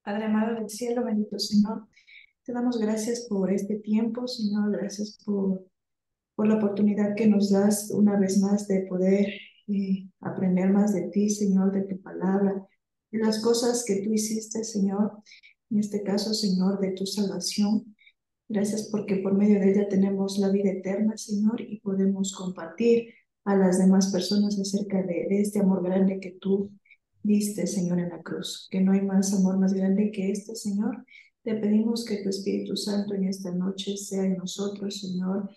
Padre amado del cielo, bendito Señor, te damos gracias por este tiempo, Señor, gracias por la oportunidad que nos das una vez más de poder aprender más de ti, Señor, de tu palabra, de las cosas que tú hiciste, Señor, en este caso, Señor, de tu salvación. Gracias porque por medio de ella tenemos la vida eterna, Señor, y podemos compartir a las demás personas acerca de este amor grande que tú diste, Señor, en la cruz. Que no hay más amor más grande que este, Señor. Te pedimos que tu Espíritu Santo en esta noche sea en nosotros, Señor,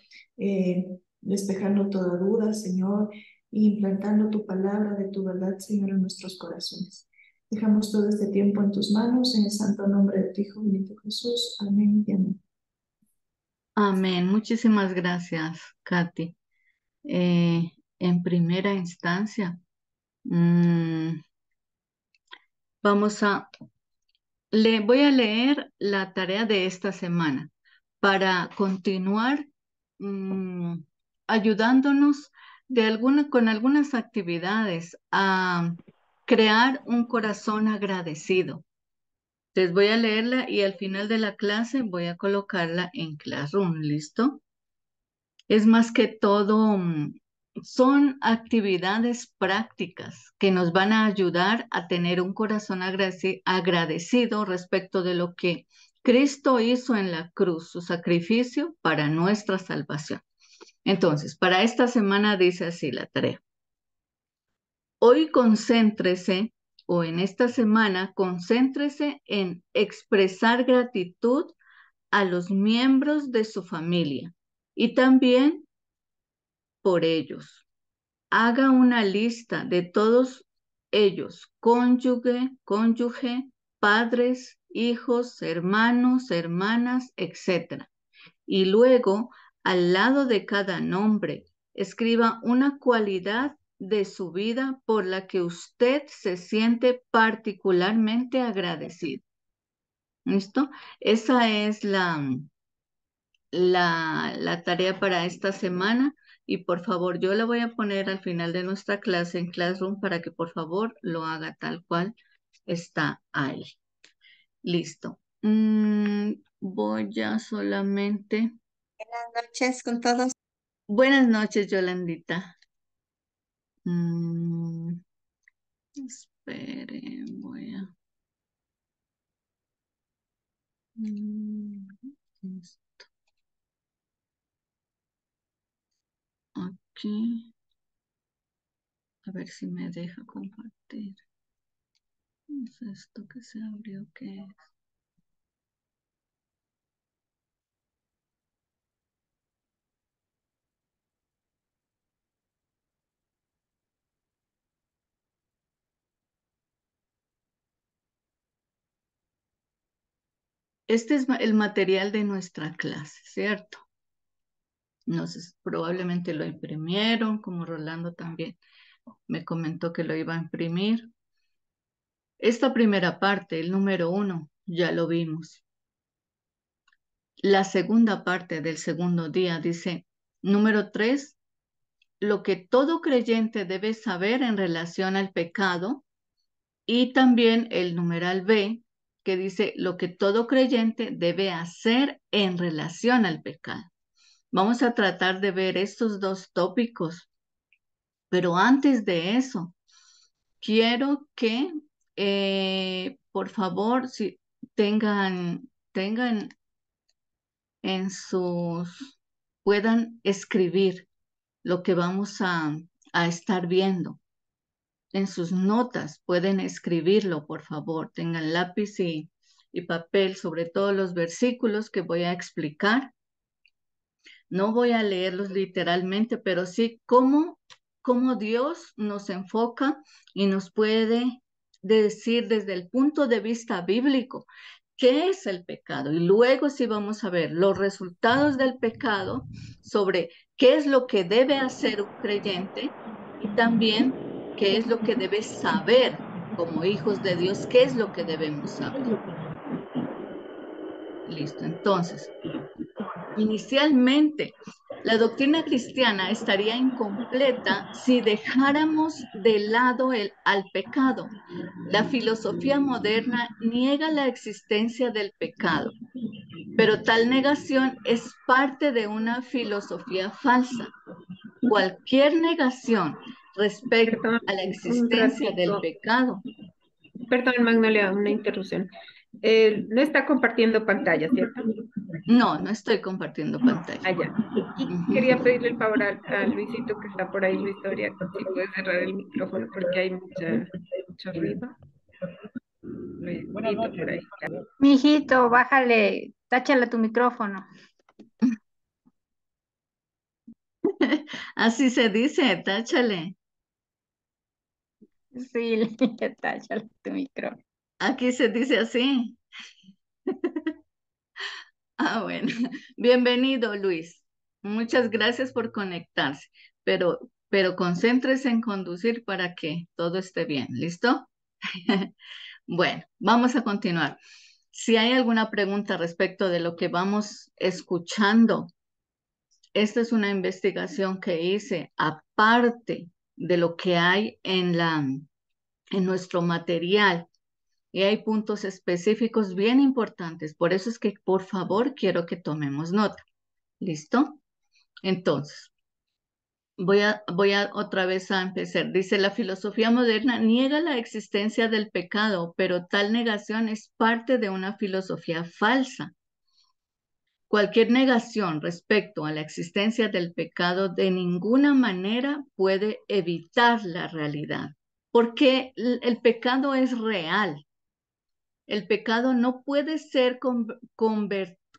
despejando toda duda, Señor, e implantando tu palabra de tu verdad, Señor, en nuestros corazones. Dejamos todo este tiempo en tus manos, en el santo nombre de tu Hijo, bendito Jesús. Amén y amén. Amén. Muchísimas gracias, Katy. En primera instancia, mm, vamos a voy a leer la tarea de esta semana para continuar mm, ayudándonos con algunas actividades a crear un corazón agradecido. Les voy a leerla y al final de la clase voy a colocarla en Classroom, ¿listo? Es más que todo, son actividades prácticas que nos van a ayudar a tener un corazón agradecido respecto de lo que Cristo hizo en la cruz, su sacrificio para nuestra salvación. Entonces, para esta semana dice así la tarea. Hoy concéntrese, o en esta semana, concéntrese en expresar gratitud a los miembros de su familia y también por ellos. Haga una lista de todos ellos, cónyuge, padres, hijos, hermanos, hermanas, etc. Y luego, al lado de cada nombre, escriba una cualidad de su vida por la que usted se siente particularmente agradecido. ¿Listo? Esa es la tarea para esta semana y por favor yo la voy a poner al final de nuestra clase en Classroom para que por favor lo haga tal cual está ahí. Listo. Voy a solamente... Buenas noches con todos. Buenas noches, Yolandita. Espere, voy a... Mm, aquí. A ver si me deja compartir. ¿Es esto que se abrió? ¿Qué es? Este es el material de nuestra clase, ¿cierto? No sé, probablemente lo imprimieron, como Rolando también me comentó que lo iba a imprimir. Esta primera parte, el número 1, ya lo vimos. La segunda parte del segundo día dice, número 3, lo que todo creyente debe saber en relación al pecado. Y también el numeral B, que dice lo que todo creyente debe hacer en relación al pecado. Vamos a tratar de ver estos dos tópicos, pero antes de eso, quiero que, por favor, si tengan puedan escribir lo que vamos a estar viendo. En sus notas pueden escribirlo, por favor. Tengan lápiz y papel sobre todos los versículos que voy a explicar. No voy a leerlos literalmente, pero sí cómo Dios nos enfoca y nos puede decir desde el punto de vista bíblico qué es el pecado. Y luego sí vamos a ver los resultados del pecado, sobre qué es lo que debe hacer un creyente y también qué es lo que debe saber como hijos de Dios, qué es lo que debemos saber. Listo, entonces, inicialmente La doctrina cristiana estaría incompleta si dejáramos de lado al pecado. La filosofía moderna niega la existencia del pecado, pero tal negación es parte de una filosofía falsa. Cualquier negación respecto Perdón, a la un existencia del ratito. pecado. Perdón, Magnolia, una interrupción. No está compartiendo pantalla, ¿cierto? No, no estoy compartiendo pantalla. Allá. Y Ujú. quería pedirle el favor a Luisito que está por ahí, Luis Doria, si puede cerrar el micrófono porque hay mucho ruido. Luisito por ahí. Mijito, bájale, táchale tu micrófono. Así se dice, táchale. Sí, le dije, táchale tu micrófono. Aquí se dice así. Ah, bueno. Bienvenido, Luis. Muchas gracias por conectarse, pero concéntrese en conducir para que todo esté bien. ¿Listo? Bueno, vamos a continuar. Si hay alguna pregunta respecto de lo que vamos escuchando, esta es una investigación que hice aparte de lo que hay en nuestro material. Y hay puntos específicos bien importantes. Por eso es que, por favor, quiero que tomemos nota. ¿Listo? Entonces, voy a otra vez a empezar. Dice, la filosofía moderna niega la existencia del pecado, pero tal negación es parte de una filosofía falsa. Cualquier negación respecto a la existencia del pecado de ninguna manera puede evitar la realidad, porque el pecado es real. El pecado no puede ser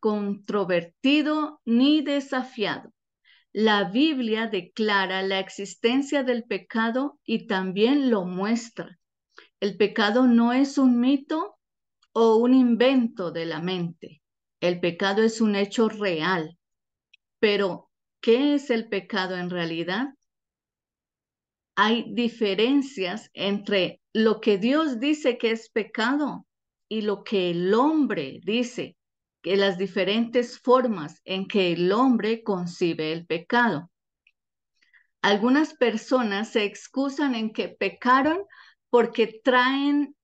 controvertido ni desafiado. La Biblia declara la existencia del pecado y también lo muestra. El pecado no es un mito o un invento de la mente. El pecado es un hecho real. Pero, ¿qué es el pecado en realidad? Hay diferencias entre lo que Dios dice que es pecado y lo que el hombre dice, que las diferentes formas en que el hombre concibe el pecado. Algunas personas se excusan en que pecaron porque traen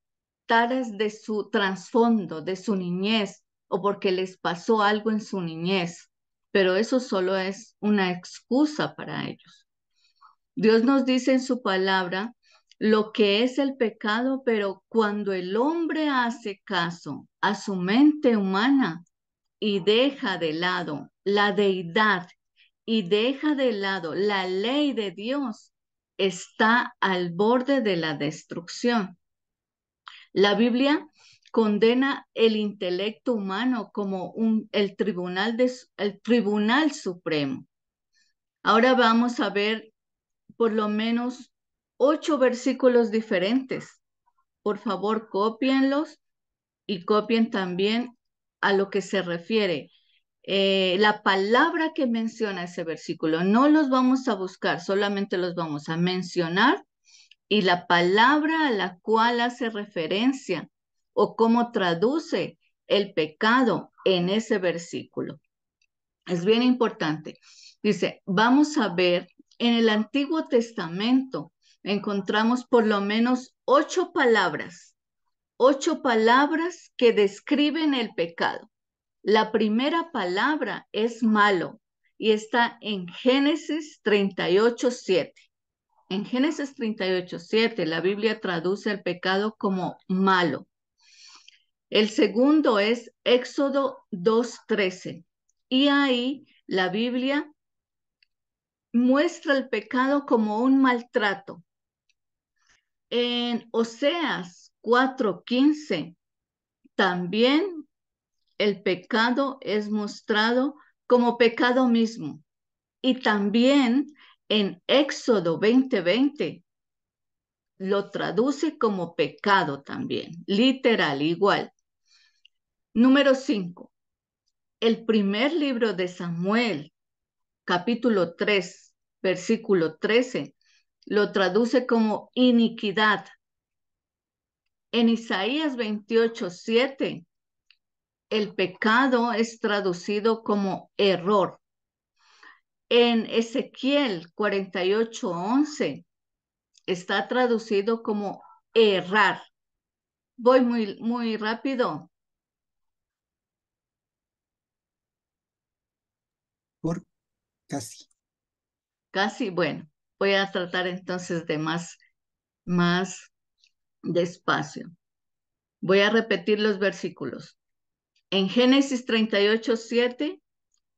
taras de su trasfondo, de su niñez, o porque les pasó algo en su niñez, pero eso solo es una excusa para ellos. Dios nos dice en su palabra lo que es el pecado, pero cuando el hombre hace caso a su mente humana y deja de lado la deidad y deja de lado la ley de Dios, está al borde de la destrucción. La Biblia condena el intelecto humano como el tribunal supremo. Ahora vamos a ver por lo menos 8 versículos diferentes. Por favor, cópienlos y copien también a lo que se refiere. La palabra que menciona ese versículo, no los vamos a buscar, solamente los vamos a mencionar y la palabra a la cual hace referencia o cómo traduce el pecado en ese versículo. Es bien importante. Dice, vamos a ver, en el Antiguo Testamento encontramos por lo menos 8 palabras que describen el pecado. La primera palabra es malo y está en Génesis 38:7. En Génesis 38:7 la Biblia traduce el pecado como malo. El segundo es Éxodo 2:13 y ahí la Biblia muestra el pecado como un maltrato. En Oseas 4:15 también el pecado es mostrado como pecado mismo. Y también en Éxodo 20:20 lo traduce como pecado también, literal, igual. Número 5, el primer libro de Samuel, capítulo 3, versículo 13, lo traduce como iniquidad. En Isaías 28:7, el pecado es traducido como error. En Ezequiel 48:11 está traducido como errar. Voy muy rápido. Por casi. Casi, bueno, voy a tratar entonces de más despacio. Voy a repetir los versículos. En Génesis 38:7,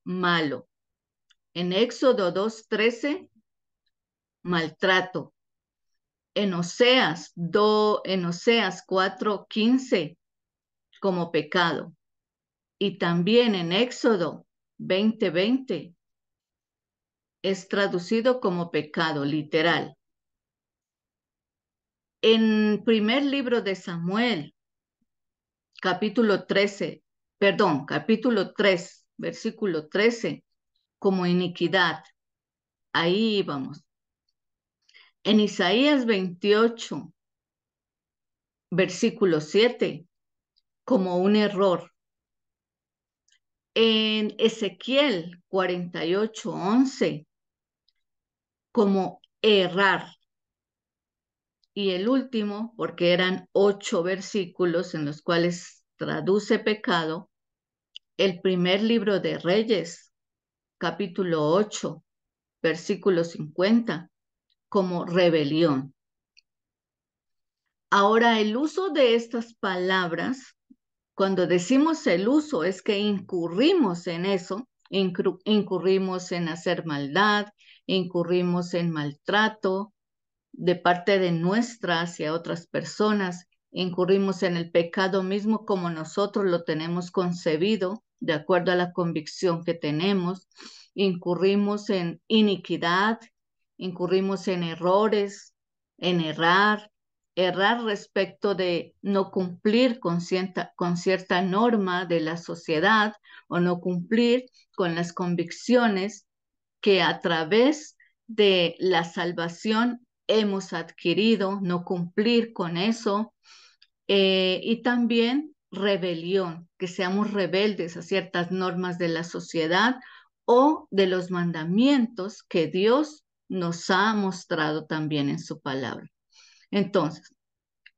malo. En Éxodo 2:13, maltrato. En Oseas 4:15, como pecado. Y también en Éxodo 20:20 es traducido como pecado, literal. En primer libro de Samuel, capítulo 3, versículo 13, como iniquidad. Ahí vamos. En Isaías 28, versículo 7, como un error. En Ezequiel 48:11, como errar. Y el último, porque eran 8 versículos en los cuales traduce pecado, el primer libro de Reyes, capítulo 8, versículo 50, como rebelión. Ahora, el uso de estas palabras, cuando decimos el uso, es que incurrimos en eso, incurrimos en hacer maldad, incurrimos en maltrato de parte de nuestra hacia otras personas, incurrimos en el pecado mismo como nosotros lo tenemos concebido, de acuerdo a la convicción que tenemos, incurrimos en iniquidad, incurrimos en errores, en errar respecto de no cumplir con cierta norma de la sociedad o no cumplir con las convicciones que a través de la salvación hemos adquirido, no cumplir con eso, y también rebelión, que seamos rebeldes a ciertas normas de la sociedad o de los mandamientos que Dios nos ha mostrado también en su palabra. Entonces,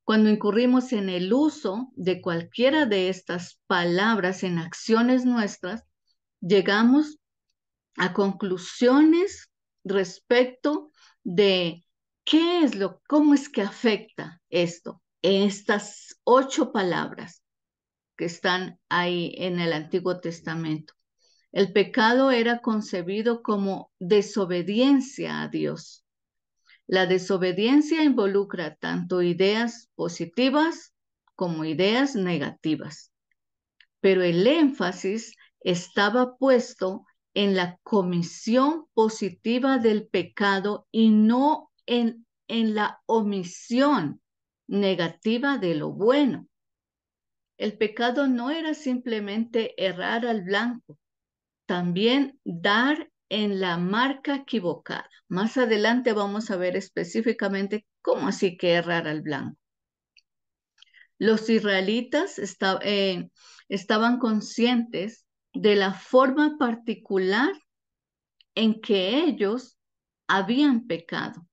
cuando incurrimos en el uso de cualquiera de estas palabras en acciones nuestras, llegamos a conclusiones respecto de cómo es que afecta esto, estas 8 palabras que están ahí en el Antiguo Testamento. El pecado era concebido como desobediencia a Dios. La desobediencia involucra tanto ideas positivas como ideas negativas, pero el énfasis estaba puesto en la comisión positiva del pecado y no en la omisión negativa de lo bueno. El pecado no era simplemente errar al blanco, también dar en la marca equivocada. Más adelante vamos a ver específicamente cómo así que errar al blanco. Los israelitas estaban conscientes de la forma particular en que ellos habían pecado.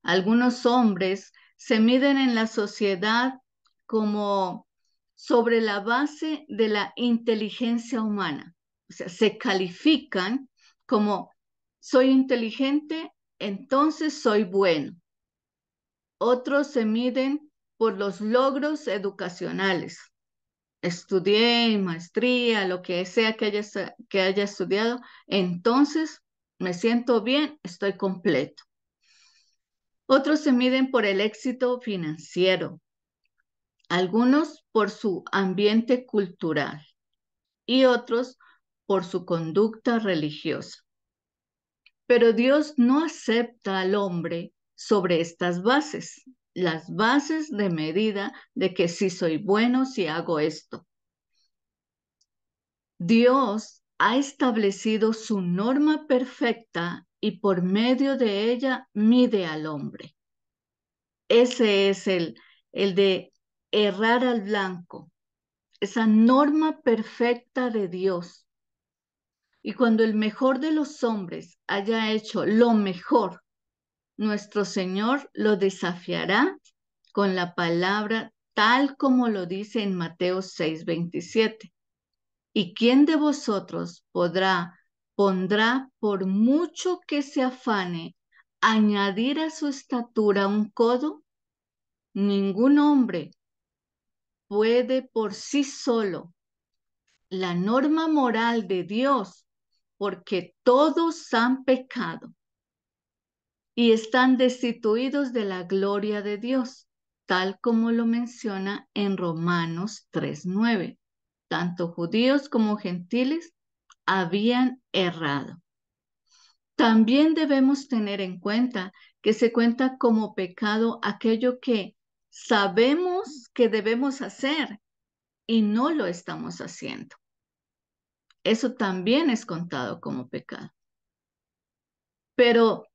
Algunos hombres se miden en la sociedad como sobre la base de la inteligencia humana. O sea, se califican como soy inteligente, entonces soy bueno. Otros se miden por los logros educacionales. Estudié maestría, lo que sea que haya estudiado, entonces me siento bien, estoy completo. Otros se miden por el éxito financiero, algunos por su ambiente cultural y otros por su conducta religiosa. Pero Dios no acepta al hombre sobre estas bases, las bases de medida de que si soy bueno, si hago esto. Dios ha establecido su norma perfecta y por medio de ella mide al hombre. Ese es el de errar al blanco, esa norma perfecta de Dios. Y cuando el mejor de los hombres haya hecho lo mejor, nuestro Señor lo desafiará con la palabra tal como lo dice en Mateo 6:27. ¿Y quién de vosotros pondrá por mucho que se afane, añadir a su estatura un codo? Ningún hombre puede por sí solo. La norma moral de Dios, porque todos han pecado y están destituidos de la gloria de Dios, tal como lo menciona en Romanos 3:9. Tanto judíos como gentiles habían errado. También debemos tener en cuenta que se cuenta como pecado aquello que sabemos que debemos hacer y no lo estamos haciendo. Eso también es contado como pecado. Pero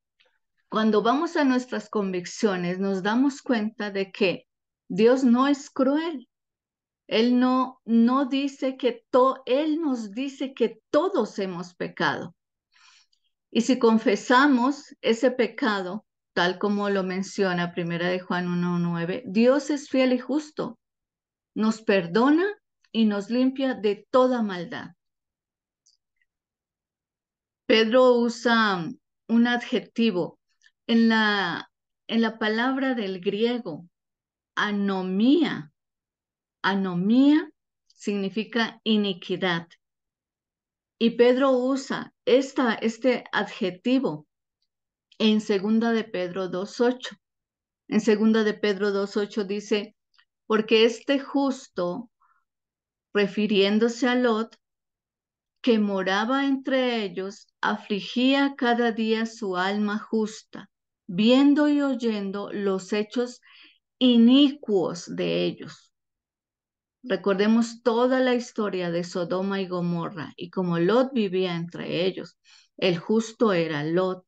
cuando vamos a nuestras convicciones, nos damos cuenta de que Dios no es cruel. Él no dice Él nos dice que todos hemos pecado. Y si confesamos ese pecado, tal como lo menciona 1 de Juan 1:9, Dios es fiel y justo, nos perdona y nos limpia de toda maldad. Pedro usa un adjetivo en la palabra del griego, anomía. Anomía significa iniquidad. Y Pedro usa este adjetivo en 2 de Pedro 2:8. En 2 de Pedro 2:8 dice, porque este justo, refiriéndose a Lot, que moraba entre ellos, afligía cada día su alma justa, viendo y oyendo los hechos inicuos de ellos. Recordemos toda la historia de Sodoma y Gomorra y cómo Lot vivía entre ellos. El justo era Lot.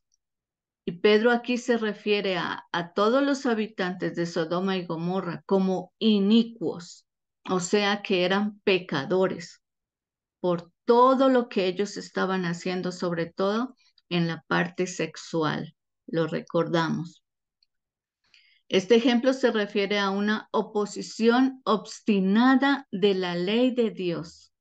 Y Pedro aquí se refiere a todos los habitantes de Sodoma y Gomorra como inicuos, o sea que eran pecadores por todo lo que ellos estaban haciendo, sobre todo en la parte sexual. Lo recordamos. Este ejemplo se refiere a una oposición obstinada de la ley de Dios,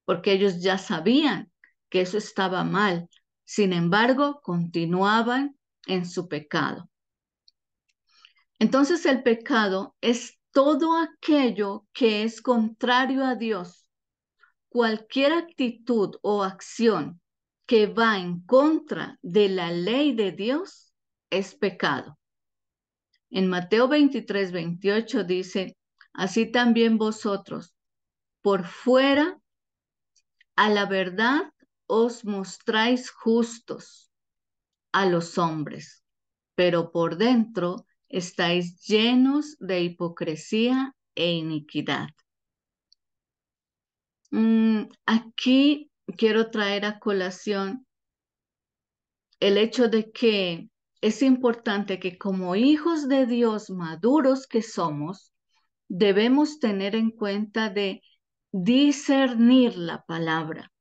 porque ellos ya sabían que eso estaba mal. Sin embargo, continuaban en su pecado. Entonces el pecado es todo aquello que es contrario a Dios. Cualquier actitud o acción que va en contra de la ley de Dios es pecado. En Mateo 23:28 dice, así también vosotros, por fuera, a la verdad os mostráis justos a los hombres, pero por dentro estáis llenos de hipocresía e iniquidad. Aquí quiero traer a colación el hecho de que es importante que como hijos de Dios maduros que somos, debemos tener en cuenta de discernir la palabra.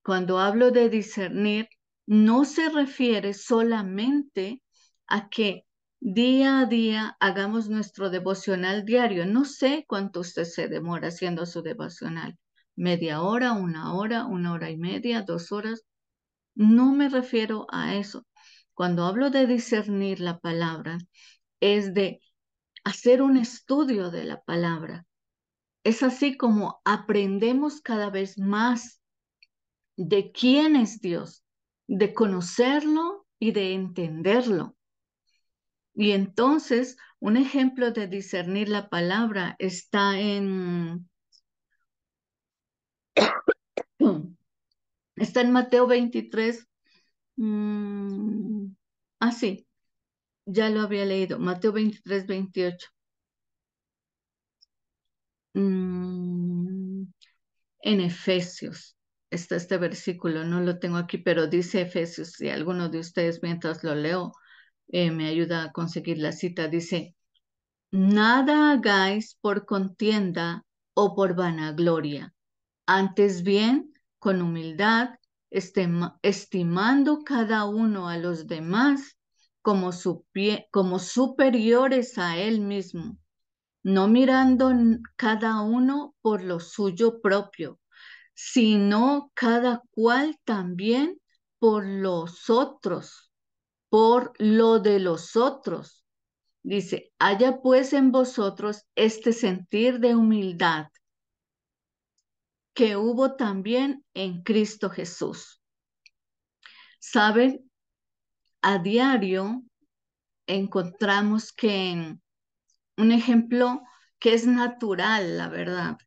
Cuando hablo de discernir, no se refiere solamente a que día a día hagamos nuestro devocional diario. No sé cuánto usted se demora haciendo su devocional. Media hora, 1 hora y media, 2 horas. No me refiero a eso. Cuando hablo de discernir la palabra, es de hacer un estudio de la palabra. Es así como aprendemos cada vez más de quién es Dios, de conocerlo y de entenderlo. Y entonces, un ejemplo de discernir la palabra está en Mateo 23. Sí, ya lo había leído, Mateo 23:28. En Efesios está este versículo, no lo tengo aquí, pero dice Efesios, si alguno de ustedes mientras lo leo me ayuda a conseguir la cita, dice, nada hagáis por contienda o por vanagloria, antes bien con humildad, estimando cada uno a los demás como superiores a él mismo, no mirando cada uno por lo suyo propio, sino cada cual también por los otros, por lo de los otros. Dice, haya pues en vosotros este sentir de humildad que hubo también en Cristo Jesús. ¿Saben? A diario encontramos que un ejemplo que es natural, la verdad,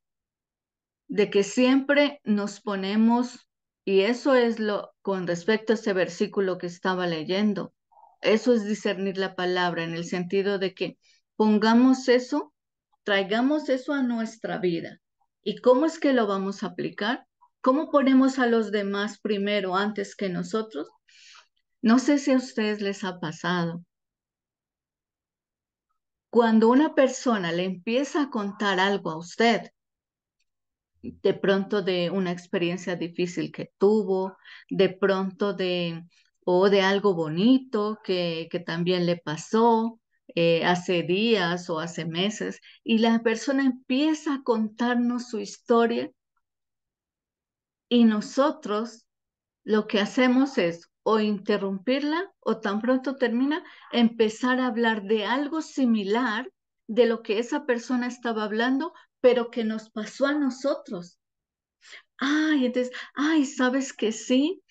de que siempre nos ponemos, y eso es lo con respecto a ese versículo que estaba leyendo, eso es discernir la palabra en el sentido de que pongamos eso, traigamos eso a nuestra vida. ¿Y cómo es que lo vamos a aplicar? ¿Cómo ponemos a los demás primero antes que nosotros? No sé si a ustedes les ha pasado. Cuando una persona le empieza a contar algo a usted, de pronto de una experiencia difícil que tuvo, de pronto o de algo bonito que también le pasó hace días o hace meses, y la persona empieza a contarnos su historia y nosotros lo que hacemos es o interrumpirla o tan pronto termina, empezar a hablar de algo similar de lo que esa persona estaba hablando, pero que nos pasó a nosotros. Ay, entonces, ay, ¿sabes que sí?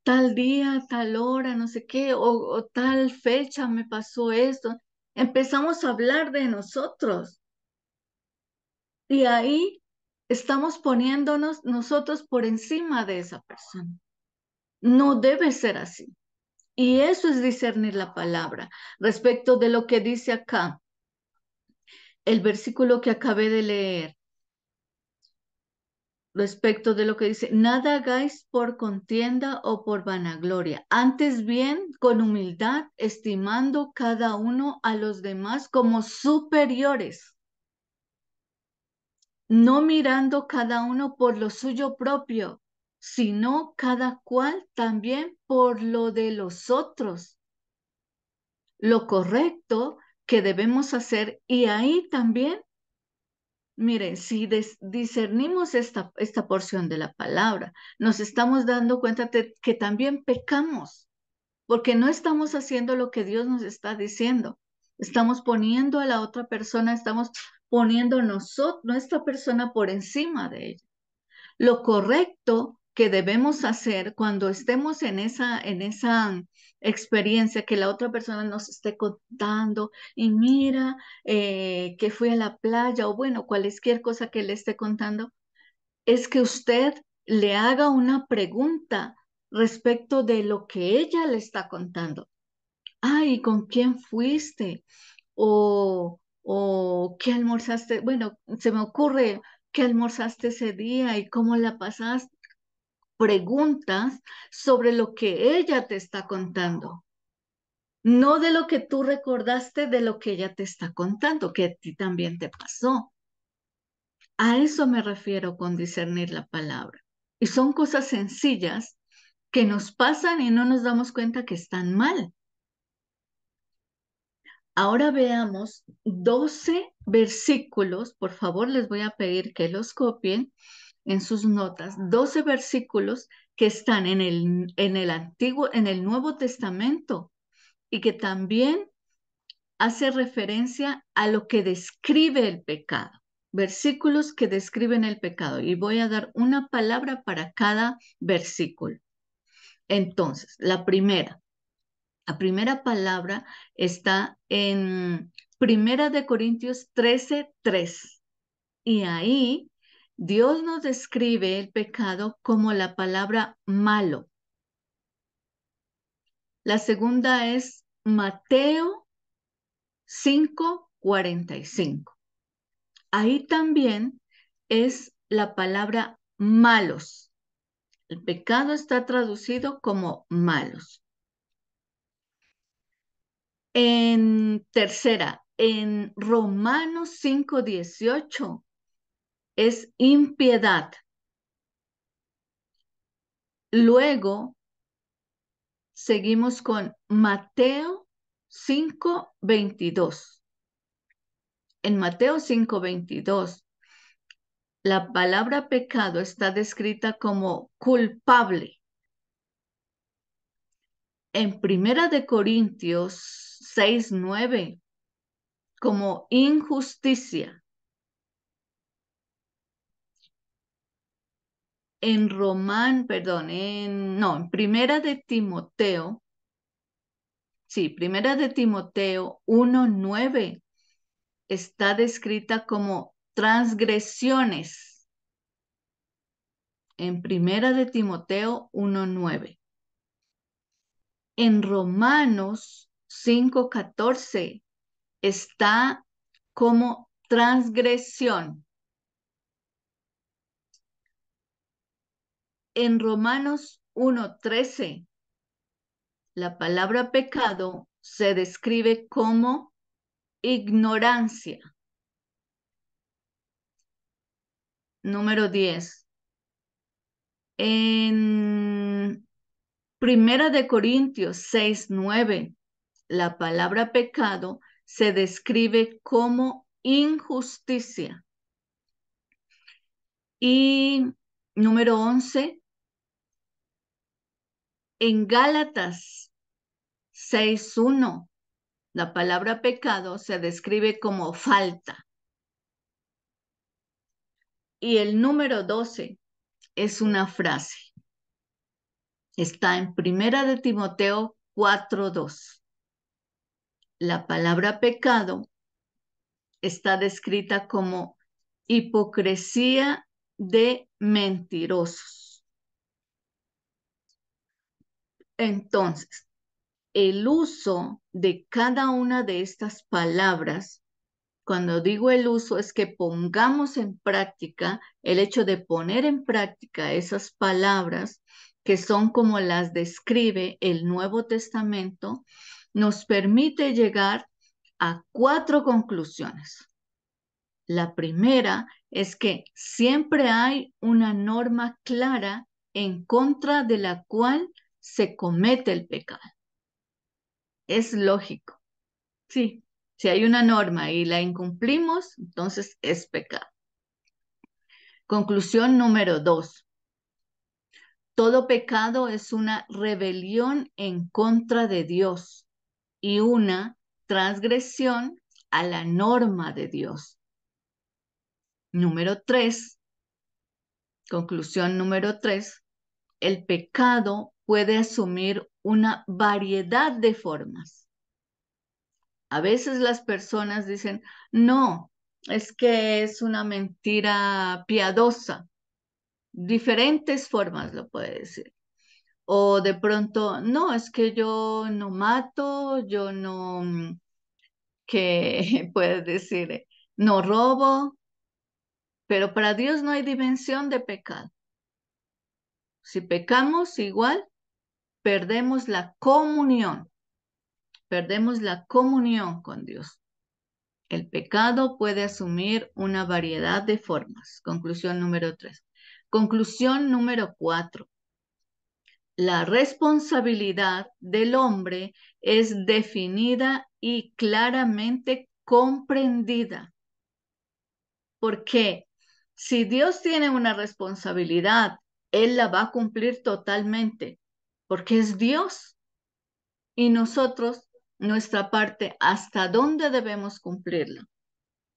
Tal día, tal hora, no sé qué, o tal fecha me pasó esto. Empezamos a hablar de nosotros y ahí estamos poniéndonos nosotros por encima de esa persona. No debe ser así. Y eso es discernir la palabra. Respecto de lo que dice acá, el versículo que acabé de leer, respecto de lo que dice, nada hagáis por contienda o por vanagloria, antes bien con humildad, estimando cada uno a los demás como superiores, no mirando cada uno por lo suyo propio, sino cada cual también por lo de los otros. Lo correcto que debemos hacer, y ahí también, miren, si discernimos esta porción de la palabra, nos estamos dando cuenta de que también pecamos, porque no estamos haciendo lo que Dios nos está diciendo. Estamos poniendo a la otra persona, estamos poniendo nuestra persona por encima de ella. Lo correcto que debemos hacer cuando estemos en esa experiencia que la otra persona nos esté contando y mira que fui a la playa o bueno, cualquier cosa que le esté contando, es que usted le haga una pregunta respecto de lo que ella le está contando. Ay, ¿con quién fuiste? O ¿qué almorzaste? Bueno, se me ocurre, ¿qué almorzaste ese día y cómo la pasaste? Preguntas sobre lo que ella te está contando, no de lo que tú recordaste de lo que ella te está contando, que a ti también te pasó. A eso me refiero con discernir la palabra. Y son cosas sencillas que nos pasan y no nos damos cuenta que están mal. Ahora veamos 12 versículos, por favor les voy a pedir que los copien en sus notas, 12 versículos que están en el Nuevo Testamento y que también hace referencia a lo que describe el pecado, versículos que describen el pecado, y voy a dar una palabra para cada versículo. Entonces, la primera palabra está en Primera de Corintios 13:3. Y ahí Dios nos describe el pecado como la palabra malo. La segunda es Mateo 5:45. Ahí también es la palabra malos. El pecado está traducido como malos. En tercera, en Romanos 5:18 es impiedad. Luego, seguimos con Mateo 5:22. En Mateo 5:22, la palabra pecado está descrita como culpable. En Primera de Corintios 6:9, como injusticia. En Primera de Timoteo, Primera de Timoteo 1:9 está descrita como transgresiones. En Primera de Timoteo 1:9. En Romanos 5:14 está como transgresión. En Romanos 1:13, la palabra pecado se describe como ignorancia. Número 10. En Primera de Corintios 6:9, la palabra pecado se describe como injusticia. Y número 11, en Gálatas 6:1, la palabra pecado se describe como falta. Y el número 12 es una frase. Está en Primera de Timoteo 4:2. La palabra pecado está descrita como hipocresía de mentirosos. Entonces, el uso de cada una de estas palabras, cuando digo el uso, es que pongamos en práctica, el hecho de poner en práctica esas palabras que son como las describe el Nuevo Testamento, nos permite llegar a 4 conclusiones. La primera es que siempre hay una norma clara en contra de la cual se comete el pecado. Es lógico. Sí, si hay una norma y la incumplimos, entonces es pecado. Conclusión número 2. Todo pecado es una rebelión en contra de Dios y una transgresión a la norma de Dios. Número 3. Conclusión número 3. El pecado puede asumir una variedad de formas. A veces las personas dicen, no, es que es una mentira piadosa. Diferentes formas lo puede decir. O de pronto, no, es que yo no mato, yo no, que puedes decir, no robo, pero para Dios no hay dimensión de pecado. Si pecamos igual, perdemos la comunión con Dios. El pecado puede asumir una variedad de formas. Conclusión número 3. Conclusión número 4. La responsabilidad del hombre es definida y claramente comprendida. Porque si Dios tiene una responsabilidad, Él la va a cumplir totalmente, porque es Dios. Y nosotros, nuestra parte, ¿hasta dónde debemos cumplirla?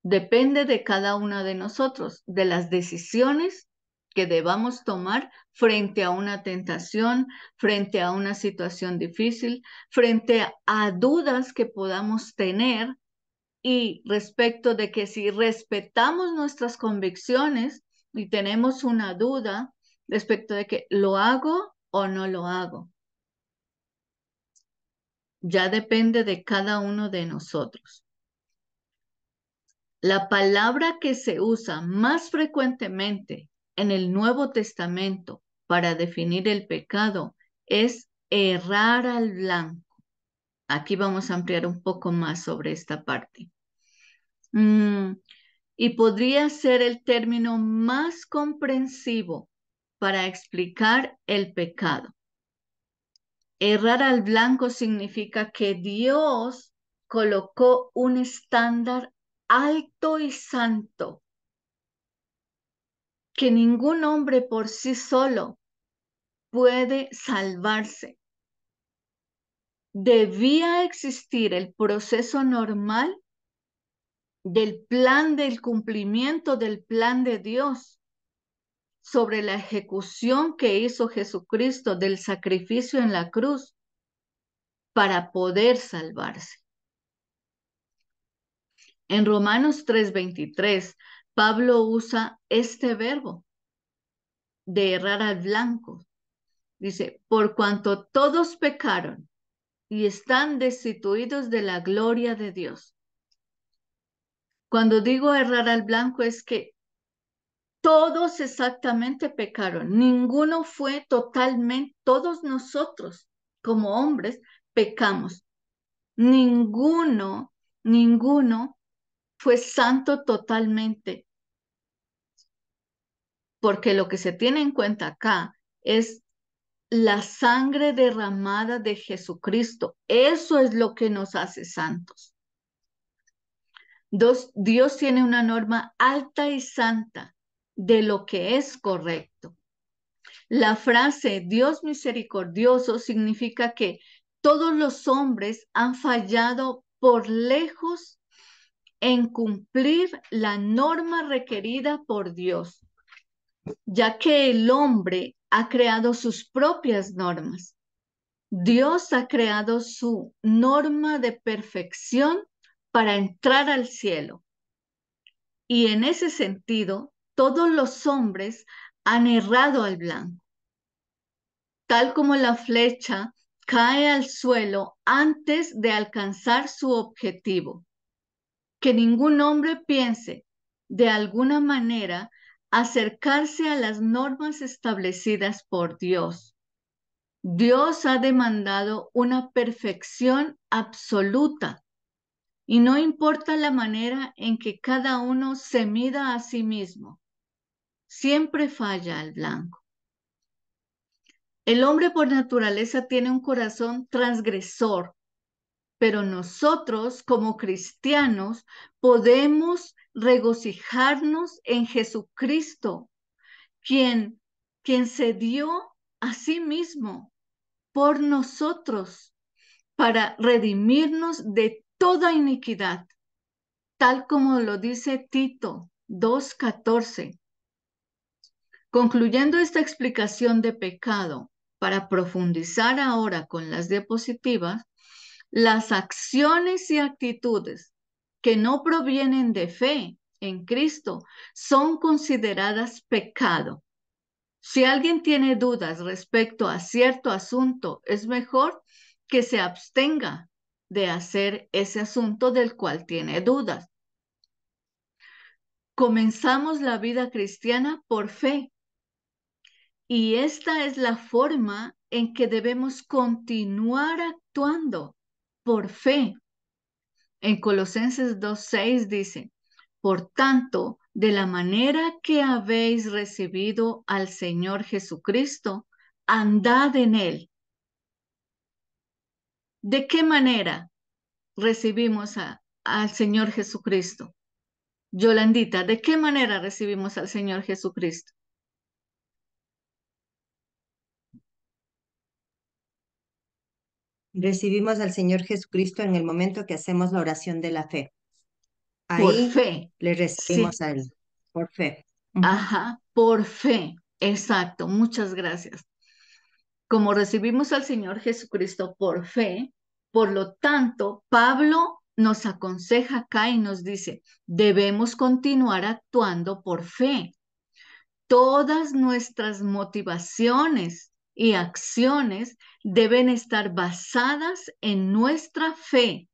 Depende de cada una de nosotros, de las decisiones que debamos tomar frente a una tentación, frente a una situación difícil, frente a dudas que podamos tener y respecto de que si respetamos nuestras convicciones y tenemos una duda respecto de que lo hago o no lo hago. Ya depende de cada uno de nosotros. La palabra que se usa más frecuentemente en el Nuevo Testamento para definir el pecado es errar al blanco. Aquí vamos a ampliar un poco más sobre esta parte. Y podría ser el término más comprensivo para explicar el pecado. Errar al blanco significa que Dios colocó un estándar alto y santo que ningún hombre por sí solo puede salvarse. Debía existir el proceso normal del plan del cumplimiento del plan de Dios sobre la ejecución que hizo Jesucristo del sacrificio en la cruz para poder salvarse. En Romanos 3:23, Pablo usa este verbo de errar al blanco. Dice, por cuanto todos pecaron y están destituidos de la gloria de Dios. Cuando digo errar al blanco es que todos exactamente pecaron. Ninguno fue totalmente, todos nosotros como hombres pecamos. Ninguno fue santo totalmente. Porque lo que se tiene en cuenta acá es la sangre derramada de Jesucristo. Eso es lo que nos hace santos. Dios tiene una norma alta y santa de lo que es correcto. La frase Dios misericordioso significa que todos los hombres han fallado por lejos en cumplir la norma requerida por Dios, ya que el hombre ha creado sus propias normas. Dios ha creado su norma de perfección para entrar al cielo. Y en ese sentido, todos los hombres han errado al blanco. Tal como la flecha cae al suelo antes de alcanzar su objetivo. Que ningún hombre piense de alguna manera acercarse a las normas establecidas por Dios. Dios ha demandado una perfección absoluta y no importa la manera en que cada uno se mida a sí mismo, siempre falla al blanco. El hombre por naturaleza tiene un corazón transgresor, pero nosotros como cristianos podemos regocijarnos en Jesucristo, quien se dio a sí mismo por nosotros para redimirnos de toda iniquidad, tal como lo dice Tito 2:14. Concluyendo esta explicación de pecado, para profundizar ahora con las diapositivas, las acciones y actitudes que no provienen de fe en Cristo son consideradas pecado. Si alguien tiene dudas respecto a cierto asunto, es mejor que se abstenga de hacer ese asunto del cual tiene dudas. Comenzamos la vida cristiana por fe. Y esta es la forma en que debemos continuar actuando por fe. En Colosenses 2:6 dice, por tanto, de la manera que habéis recibido al Señor Jesucristo, andad en Él. ¿De qué manera recibimos al Señor Jesucristo? Yolandita, ¿de qué manera recibimos al Señor Jesucristo? Recibimos al Señor Jesucristo en el momento que hacemos la oración de la fe. Por Ahí fe. le Sí. recibimos a Él, por fe. Ajá, por fe. Exacto, muchas gracias. Como recibimos al Señor Jesucristo por fe, por lo tanto, Pablo nos aconseja acá y nos dice, debemos continuar actuando por fe. Todas nuestras motivaciones y acciones deben estar basadas en nuestra fe.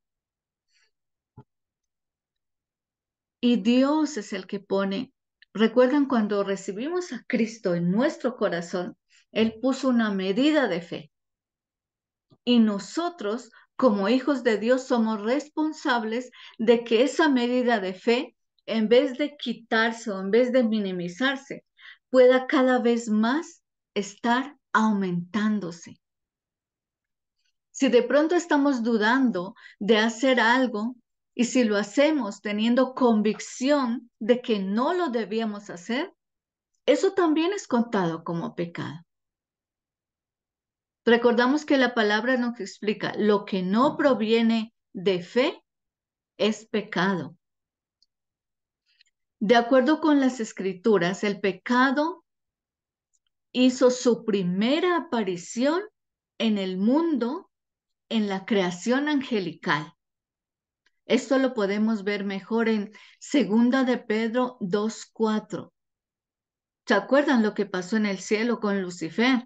Y Dios es el que pone. ¿Recuerdan cuando recibimos a Cristo en nuestro corazón? Él puso una medida de fe. Y nosotros, como hijos de Dios, somos responsables de que esa medida de fe, en vez de quitarse o en vez de minimizarse, pueda cada vez más estar aumentándose. Si de pronto estamos dudando de hacer algo y si lo hacemos teniendo convicción de que no lo debíamos hacer, eso también es contado como pecado. Recordamos que la palabra nos explica, lo que no proviene de fe es pecado. De acuerdo con las escrituras, el pecado hizo su primera aparición en el mundo en la creación angelical. Esto lo podemos ver mejor en 2 de Pedro 2:4. ¿Se acuerdan lo que pasó en el cielo con Lucifer?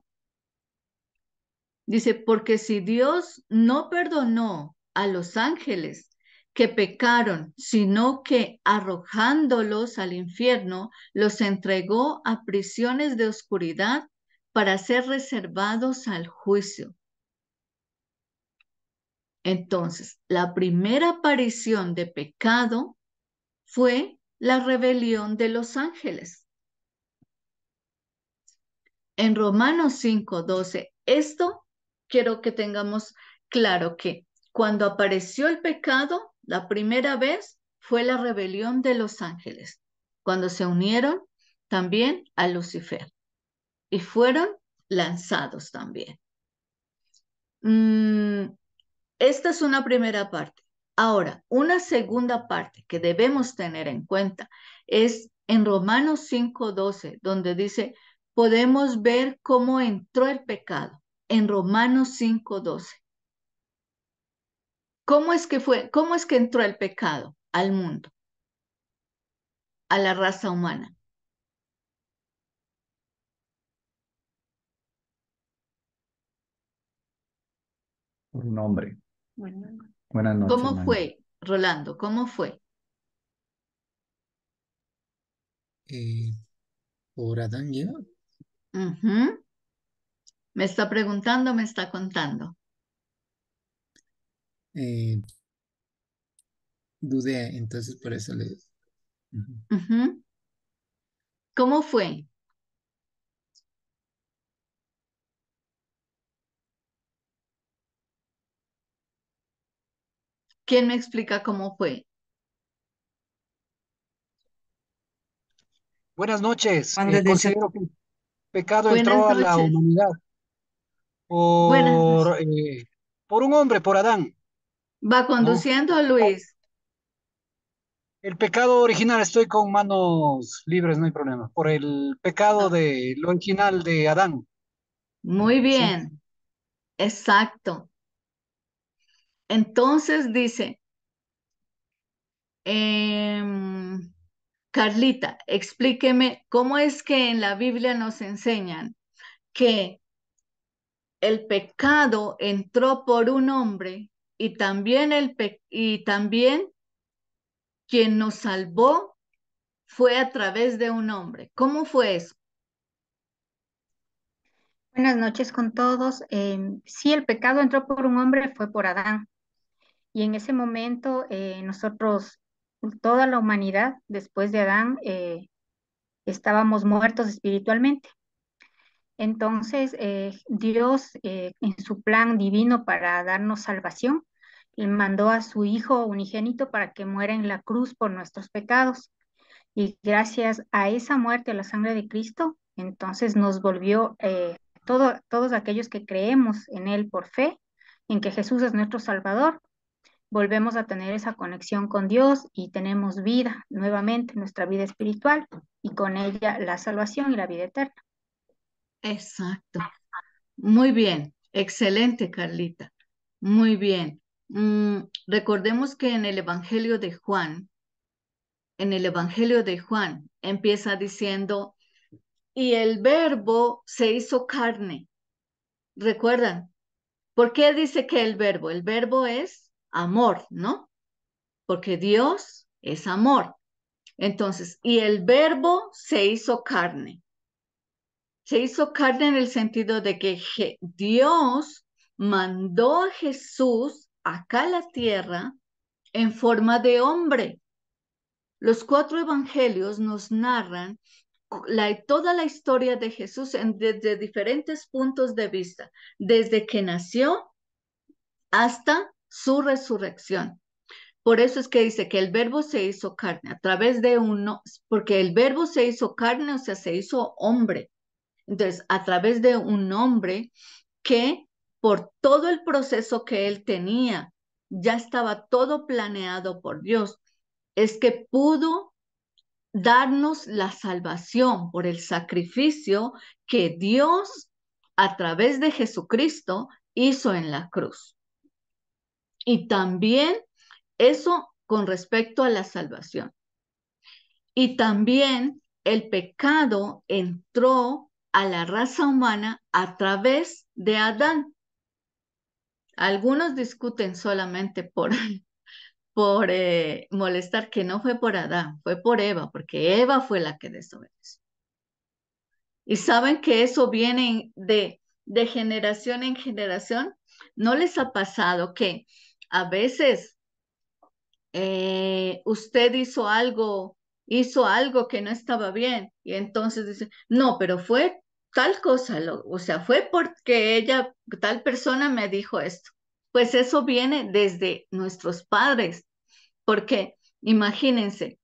Dice, porque si Dios no perdonó a los ángeles que pecaron, sino que arrojándolos al infierno, los entregó a prisiones de oscuridad para ser reservados al juicio. Entonces, la primera aparición de pecado fue la rebelión de los ángeles. En Romanos 5:12, esto quiero que tengamos claro que cuando apareció el pecado, la primera vez fue la rebelión de los ángeles, cuando se unieron también a Lucifer y fueron lanzados también. Esta es una primera parte. Ahora, una segunda parte que debemos tener en cuenta es en Romanos 5:12, donde dice, podemos ver cómo entró el pecado. En Romanos 5:12. ¿Cómo es que entró el pecado al mundo, a la raza humana? Por un hombre. Bueno, Buenas noches, ¿Cómo hermano. fue, Rolando? ¿Cómo fue? Por Adán y Eva. Ujú. ¿Me está preguntando, me está contando? Eh, Dudé, entonces por eso le... Ujú. Ujú. ¿Cómo fue? ¿Quién me explica cómo fue? Buenas noches. Cuando Considero que el pecado Buenas entró a la noches. humanidad Buenas noches. por un hombre, por Adán, Va ¿no? conduciendo, Luis. El pecado original, estoy con manos libres, no hay problema. Por el pecado Ah, de lo original de Adán, muy ¿sí? bien, exacto. Entonces dice, Carlita, explíqueme cómo es que en la Biblia nos enseñan que el pecado entró por un hombre y también quien nos salvó fue a través de un hombre. ¿Cómo fue eso? Buenas noches con todos. Sí, el pecado entró por un hombre, fue por Adán. Y en ese momento nosotros, toda la humanidad, después de Adán, estábamos muertos espiritualmente. Entonces, Dios, en su plan divino para darnos salvación, mandó a su Hijo unigénito para que muera en la cruz por nuestros pecados. Y gracias a esa muerte, a la sangre de Cristo, entonces nos volvió, todos aquellos que creemos en Él por fe, en que Jesús es nuestro Salvador, volvemos a tener esa conexión con Dios y tenemos vida nuevamente, nuestra vida espiritual, y con ella la salvación y la vida eterna. Exacto. Muy bien, excelente, Carlita. Muy bien. Recordemos que en el Evangelio de Juan, empieza diciendo, y el verbo se hizo carne. ¿Recuerdan? ¿Por qué dice que el verbo? El verbo es amor, ¿no? Porque Dios es amor. Entonces, y el verbo se hizo carne. Se hizo carne en el sentido de que Dios mandó a Jesús acá a la tierra en forma de hombre. Los 4 evangelios nos narran toda la historia de Jesús desde diferentes puntos de vista, desde que nació hasta su resurrección. Por eso es que dice que el verbo se hizo carne a través de uno, porque el verbo se hizo carne, o sea, se hizo hombre. Entonces, a través de un hombre que por todo el proceso que él tenía, ya estaba todo planeado por Dios, es que pudo darnos la salvación por el sacrificio que Dios a través de Jesucristo hizo en la cruz. Y también eso con respecto a la salvación. Y también el pecado entró a la raza humana a través de Adán. Algunos discuten solamente por molestar que no fue por Adán, fue por Eva, porque Eva fue la que desobedeció. Y saben que eso viene de generación en generación. ¿No les ha pasado que a veces usted hizo algo que no estaba bien y entonces dice, no, pero fue tal cosa, o sea, fue porque tal persona me dijo esto? Pues eso viene desde nuestros padres, porque imagínense,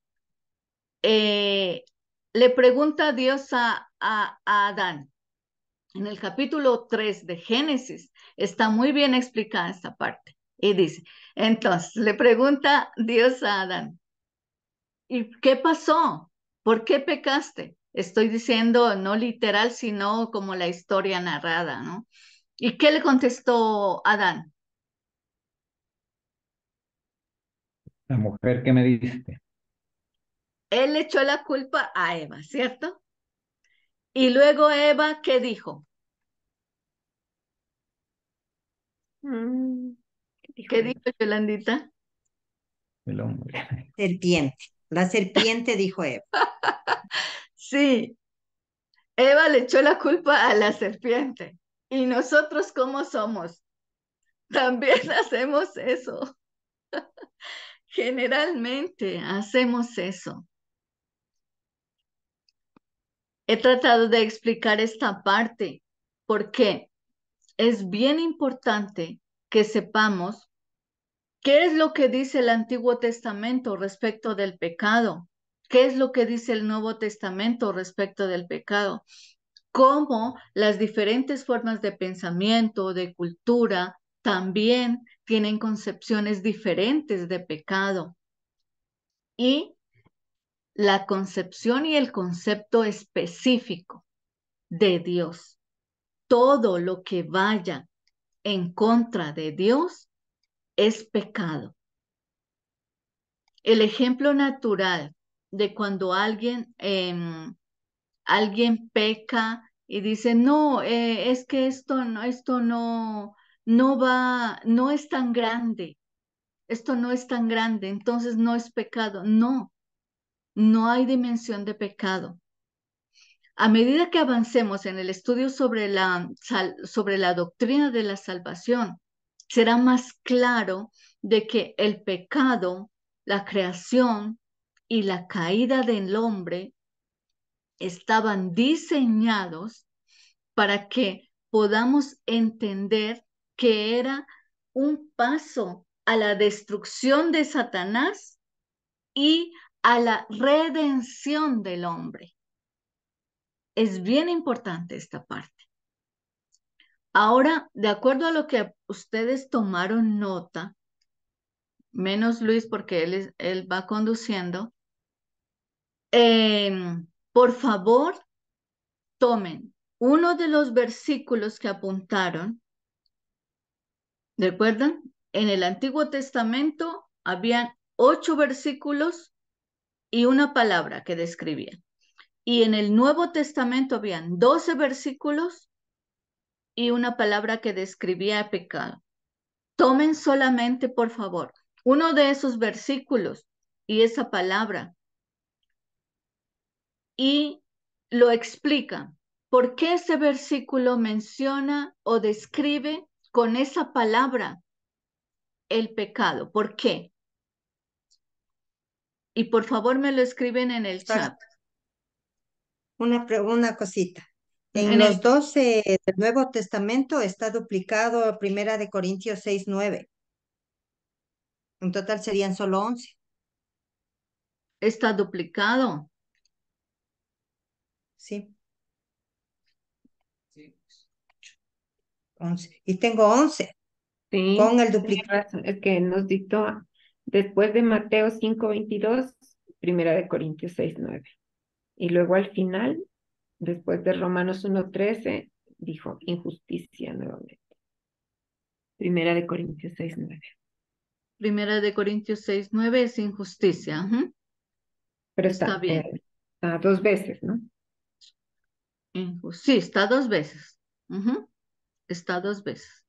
le pregunta a Dios a Adán. En el capítulo 3 de Génesis está muy bien explicada esta parte. Y dice, entonces le pregunta Dios a Adán, ¿y qué pasó? ¿Por qué pecaste? Estoy diciendo no literal, sino como la historia narrada, ¿no? ¿Y qué le contestó Adán? La mujer que me diste. Él le echó la culpa a Eva, ¿cierto? Y luego Eva, ¿qué dijo? ¿Qué dijo Yolandita? El hombre. Serpiente. La serpiente dijo Eva. Sí, Eva le echó la culpa a la serpiente. ¿Y nosotros cómo somos? También hacemos eso. Generalmente hacemos eso. He tratado de explicar esta parte porque es bien importante que sepamos qué es lo que dice el Antiguo Testamento respecto del pecado, qué es lo que dice el Nuevo Testamento respecto del pecado, cómo las diferentes formas de pensamiento, de cultura, también tienen concepciones diferentes de pecado. Y la concepción y el concepto específico de Dios. Todo lo que vaya en contra de Dios es pecado. El ejemplo natural de cuando alguien peca y dice, no, es que esto no va, no es tan grande, esto no es tan grande, entonces no es pecado. No, no hay dimensión de pecado. A medida que avancemos en el estudio sobre la doctrina de la salvación, será más claro de que el pecado, la creación y la caída del hombre estaban diseñados para que podamos entender que era un paso a la destrucción de Satanás y a la redención del hombre. Es bien importante esta parte. Ahora, de acuerdo a lo que ustedes tomaron nota, menos Luis porque él va conduciendo, por favor, tomen uno de los versículos que apuntaron. ¿Recuerdan? En el Antiguo Testamento habían 8 versículos y una palabra que describían. Y en el Nuevo Testamento habían 12 versículos y una palabra que describía pecado. Tomen solamente, por favor, uno de esos versículos y esa palabra y lo explican. ¿Por qué ese versículo menciona o describe con esa palabra el pecado? ¿Por qué? Y por favor me lo escriben en el chat. Una cosita. En En los el, 12 del Nuevo Testamento está duplicado Primera de Corintios 6:9. En total serían solo 11. está duplicado. Sí, 11. Y tengo 11 Sí, con el tiene duplicado. razón. Es que nos dictó después de Mateo 5:22, Primera de Corintios 6:9. Y luego al final, después de Romanos 1:13, dijo injusticia nuevamente. Primera de Corintios 6:9. Primera de Corintios 6:9 es injusticia. Ujú. Pero Está bien. está dos veces, ¿no? Sí, está dos veces. Ujú. Está dos veces.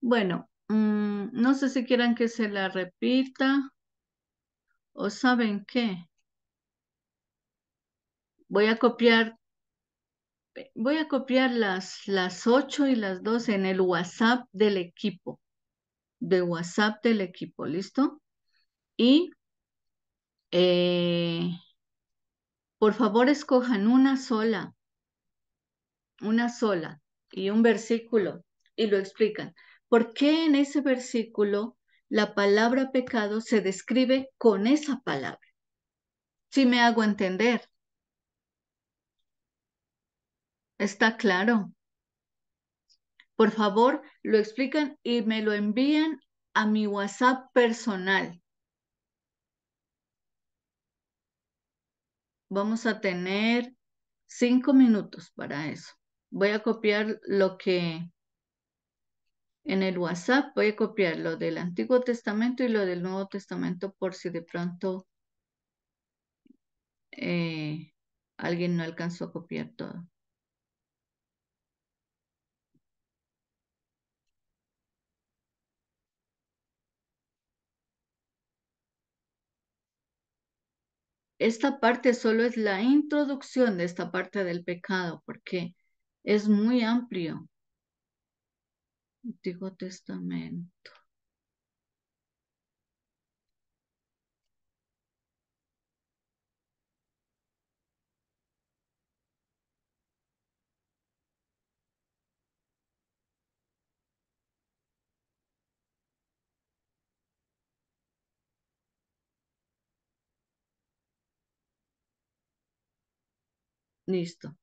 Bueno, no sé si quieran que se la repita o saben qué. Voy a copiar, voy a copiar las 8 y las 12 en el WhatsApp del equipo, de WhatsApp del equipo, ¿listo? Y eh, por favor escojan una sola y un versículo y lo explican. ¿Por qué en ese versículo la palabra pecado se describe con esa palabra? Si me hago entender, ¿está claro? Por favor, lo explican y me lo envían a mi WhatsApp personal. Vamos a tener 5 minutos para eso. Voy a copiar lo que en el WhatsApp, voy a copiar lo del Antiguo Testamento y lo del Nuevo Testamento por si de pronto alguien no alcanzó a copiar todo. Esta parte solo es la introducción de esta parte del pecado porque es muy amplio. Antiguo Testamento. Listo.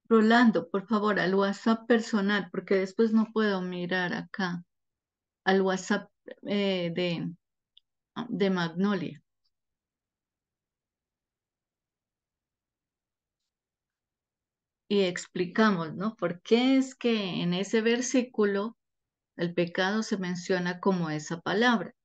Rolando, por favor, al WhatsApp personal, porque después no puedo mirar acá, al WhatsApp de Magnolia. Y explicamos, ¿no? ¿Por qué es que en ese versículo el pecado se menciona como esa palabra?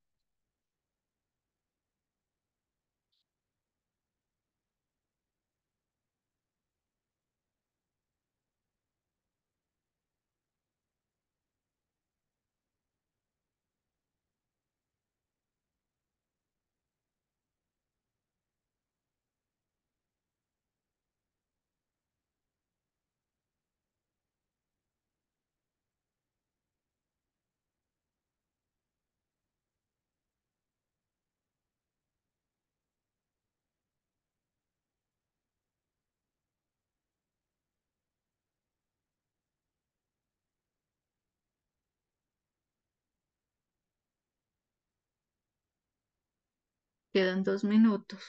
Quedan 2 minutos.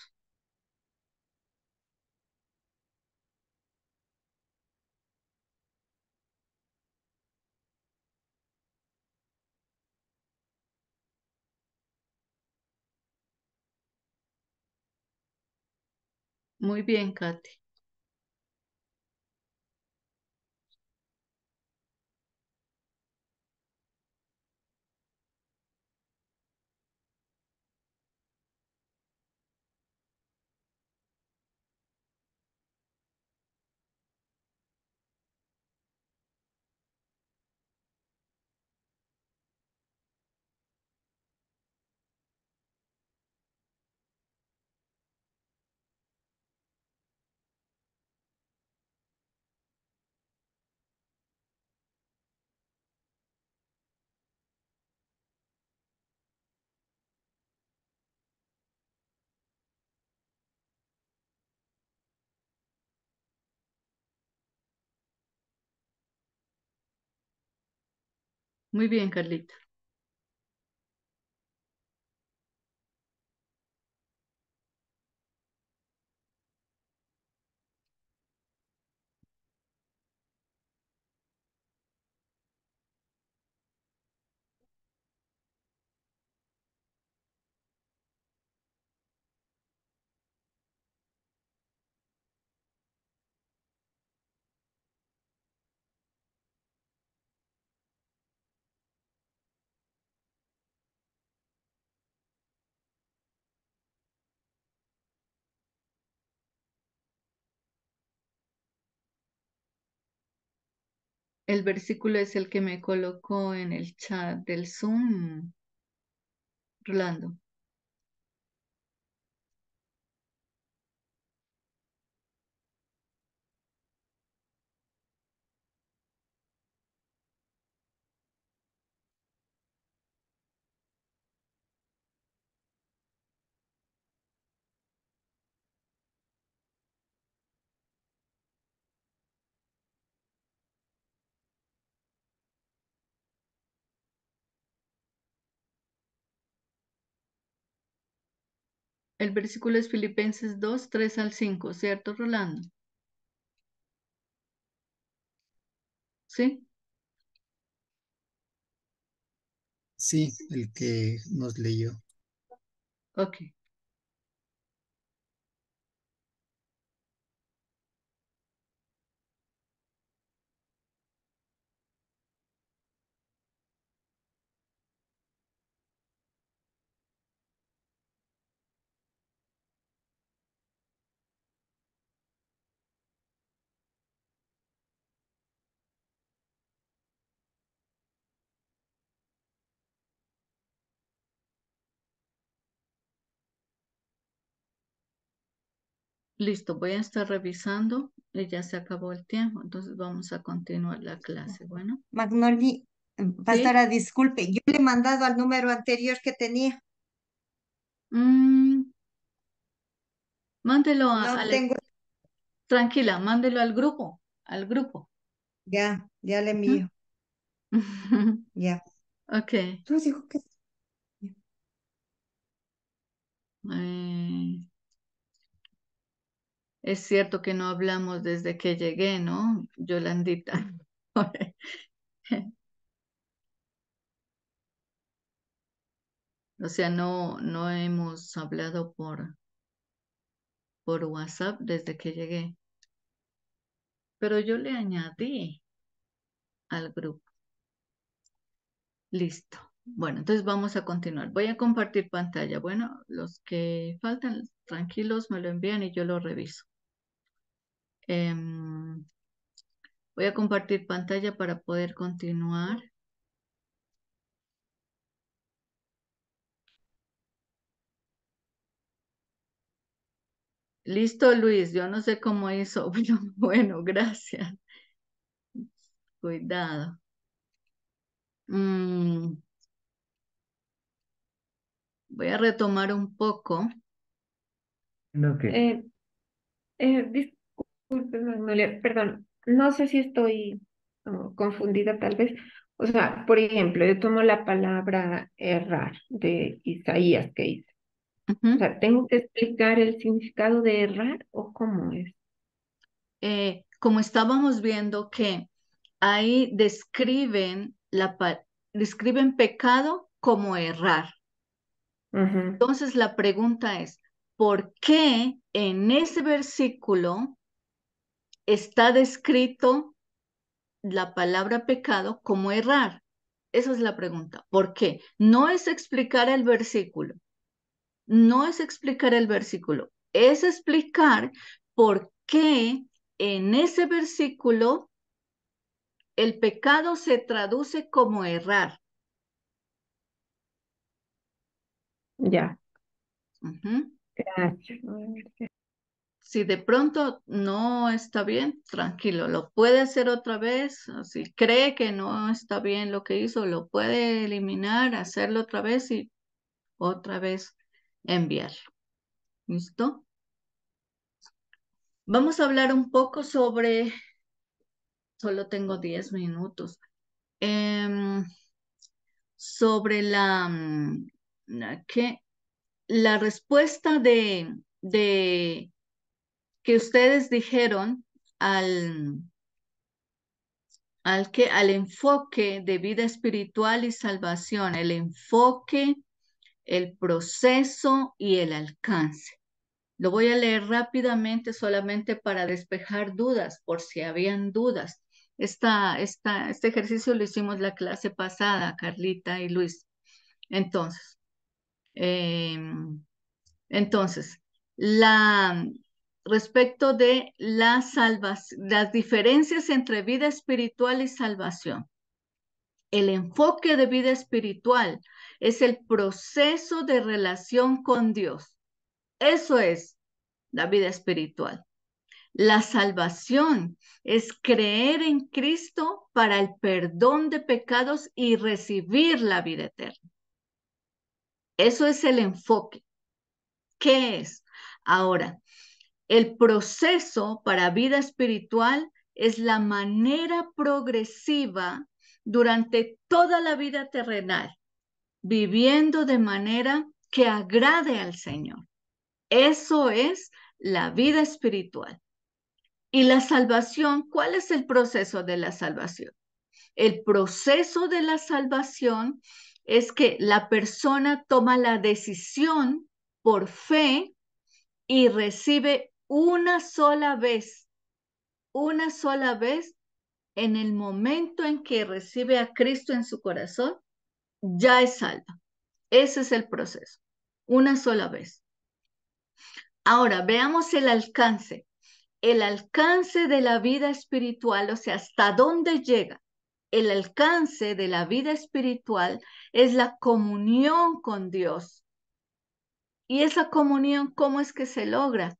Muy bien, Katy. Muy bien, Carlita. El versículo es el que me colocó en el chat del Zoom, Rolando. El versículo es Filipenses 2, 3 al 5, ¿cierto, Rolando? ¿Sí? Sí, el que nos leyó. Ok. Listo, voy a estar revisando y ya se acabó el tiempo, entonces vamos a continuar la clase. Bueno, Magnoli, sí. pastora, disculpe, yo le he mandado al número anterior que tenía. Mm, mándelo No tengo, tranquila, mándelo al grupo, al grupo. ya le Ujú. envío, ya. Ok. Tú dijo que Eh, es cierto que no hablamos desde que llegué, ¿no, Yolandita? O sea, no hemos hablado por WhatsApp desde que llegué, pero yo le añadí al grupo. Listo. Bueno, entonces vamos a continuar. Voy a compartir pantalla. Bueno, los que faltan, tranquilos, me lo envían y yo lo reviso. Em, voy a compartir pantalla para poder continuar. Listo, Luis. Yo no sé cómo hizo, pero bueno, gracias. Cuidado. Mm, voy a retomar un poco. Lo que, Disculpe, Magnolia, perdón, no sé si estoy confundida tal vez. O sea, por ejemplo, yo tomo la palabra errar de Isaías que dice, O sea, ¿tengo que explicar el significado de errar o cómo es? Como estábamos viendo que ahí describen pecado como errar. Ujú. Entonces la pregunta es, ¿por qué en ese versículo está descrito la palabra pecado como errar? Esa es la pregunta. ¿Por qué? No es explicar el versículo, no es explicar el versículo, es explicar por qué en ese versículo el pecado se traduce como errar. Ya, Ujú. gracias. Si de pronto no está bien, tranquilo, lo puede hacer otra vez. Si cree que no está bien lo que hizo, lo puede eliminar, hacerlo otra vez y otra vez enviarlo. ¿Listo? Vamos a hablar un poco sobre, solo tengo 10 minutos, sobre la respuesta de que ustedes dijeron al, al enfoque de vida espiritual y salvación, el enfoque, el proceso y el alcance. Lo voy a leer rápidamente solamente para despejar dudas, por si habían dudas. Este ejercicio lo hicimos la clase pasada, Carlita y Luis. Entonces, entonces, la, respecto de las diferencias entre vida espiritual y salvación. El enfoque de vida espiritual es el proceso de relación con Dios. Eso es la vida espiritual. La salvación es creer en Cristo para el perdón de pecados y recibir la vida eterna. Eso es el enfoque. ¿Qué es? Ahora, el proceso para vida espiritual es la manera progresiva durante toda la vida terrenal, viviendo de manera que agrade al Señor. Eso es la vida espiritual. Y la salvación, ¿cuál es el proceso de la salvación? El proceso de la salvación es que la persona toma la decisión por fe y recibe una sola vez en el momento en que recibe a Cristo en su corazón, ya es salva. Ese es el proceso, una sola vez. Ahora, veamos el alcance. El alcance de la vida espiritual, o sea, hasta dónde llega. El alcance de la vida espiritual es la comunión con Dios. ¿Y esa comunión cómo es que se logra?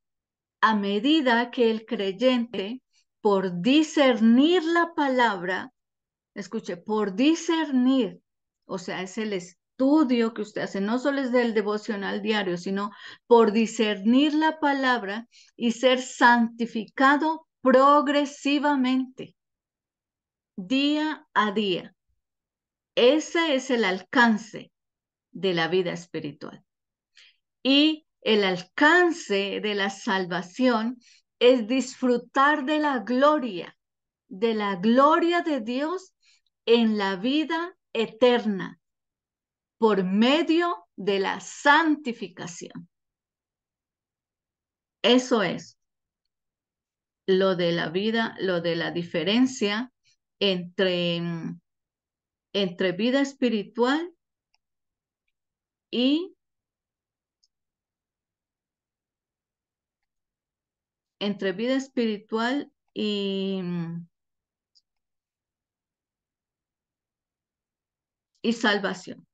A medida que el creyente, por discernir la palabra, escuche, por discernir, o sea, es el estudio que usted hace, no solo es del devocional diario, sino por discernir la palabra y ser santificado progresivamente, día a día. Ese es el alcance de la vida espiritual. Y el alcance de la salvación es disfrutar de la gloria de Dios en la vida eterna por medio de la santificación. Eso es lo de la vida, lo de la diferencia entre, entre vida espiritual y entre vida espiritual y salvación.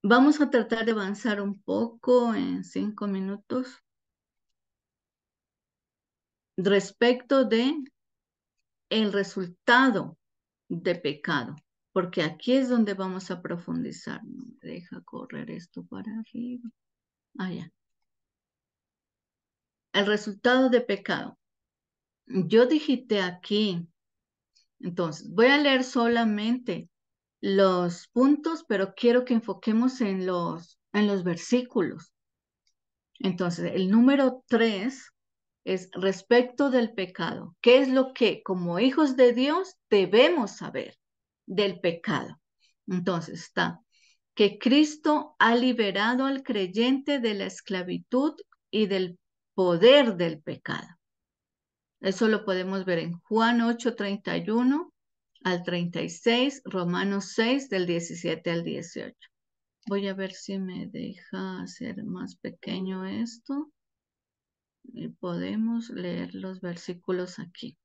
Vamos a tratar de avanzar un poco en 5 minutos respecto de el resultado de pecado, porque aquí es donde vamos a profundizar. No me deja correr esto para arriba. Allá. El resultado de pecado. Yo digité aquí, entonces voy a leer solamente los puntos, pero quiero que enfoquemos en en los versículos. Entonces, el número 3 es respecto del pecado. ¿Qué es lo que como hijos de Dios debemos saber del pecado? Entonces está que Cristo ha liberado al creyente de la esclavitud y del poder del pecado. Eso lo podemos ver en Juan 8:31 al 36, Romanos 6 del 17 al 18. Voy a ver si me deja hacer más pequeño esto. Y podemos leer los versículos aquí.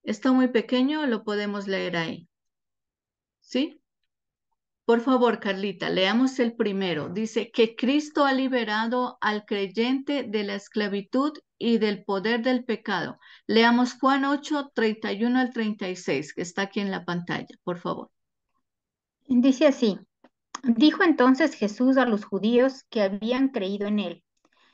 Está muy pequeño, lo podemos leer ahí. ¿Sí? Por favor, Carlita, leamos el primero. Dice que Cristo ha liberado al creyente de la esclavitud y del poder del pecado. Leamos Juan 8:31 al 36, que está aquí en la pantalla, por favor. Dice así, dijo entonces Jesús a los judíos que habían creído en él,